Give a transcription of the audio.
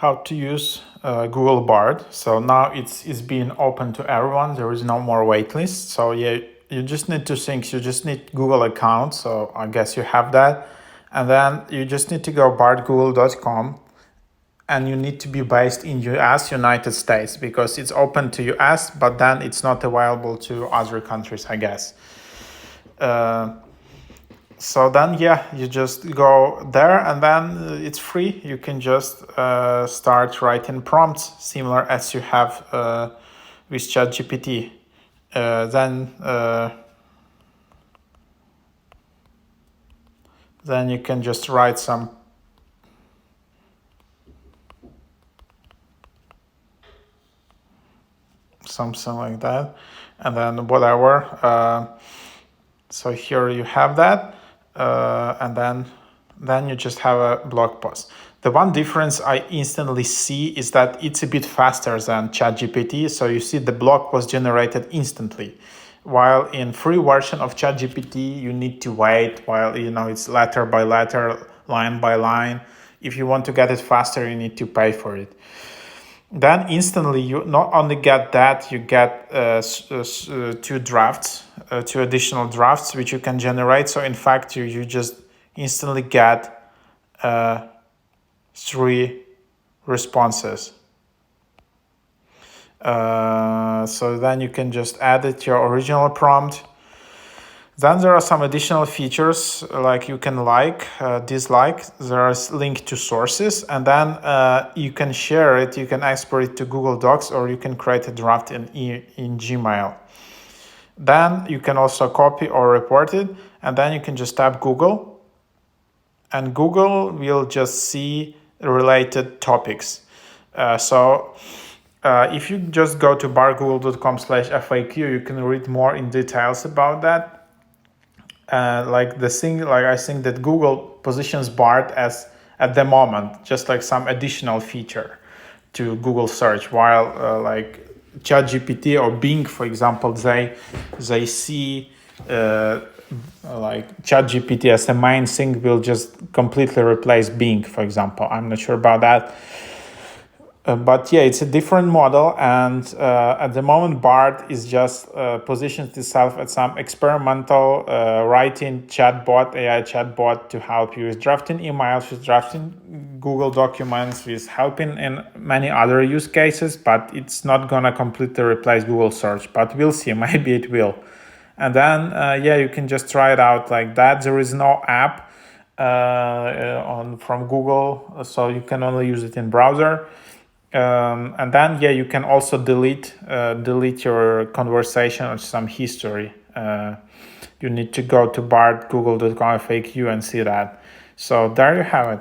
how to use Google BARD. So now it's being open to everyone. There is no more waitlist. So yeah, you just need two things. You just need Google account. So I guess you have that. And then you just need to go bardgoogle.com, and you need to be based in US, United States, because it's open to US, but then it's not available to other countries, I guess. So then, yeah, you just go there, and then it's free. You can just start writing prompts similar as you have with ChatGPT. Then you can just write something like that, and then whatever. So here you have that, and then you just have a blog post. The one difference I instantly see is that it's a bit faster than ChatGPT. So you see the blog post generated instantly, while in free version of ChatGPT you need to wait while it's letter by letter, line by line. If you want to get it faster, you need to pay for it. Then instantly you not only get that, you get two additional drafts which you can generate. So in fact you just instantly get 3 responses. So then you can just edit your original prompt. Then there are some additional features, like you can dislike, there's link to sources, and then you can share it, you can export it to Google Docs, or you can create a draft in Gmail. Then you can also copy or report it, and then you can just tap Google, and Google will just see related topics. If you just go to bardgoogle.com/FAQ, you can read more in details about that. I think that Google positions BARD as, at the moment, just like some additional feature to Google search, while like ChatGPT or Bing, for example, they see like ChatGPT as the main thing will just completely replace Bing, for example. I'm not sure about that. But yeah, it's a different model, and at the moment BARD is just positions itself as some experimental writing chatbot, AI chatbot, to help you with drafting emails, with drafting Google documents, with helping in many other use cases, but it's not gonna completely replace Google search, but we'll see, maybe it will. And then yeah, you can just try it out like that. There is no app from Google, so you can only use it in browser. And then yeah, you can also delete your conversation or some history. You need to go to bardgoogle.com FAQ and see that. So there you have it.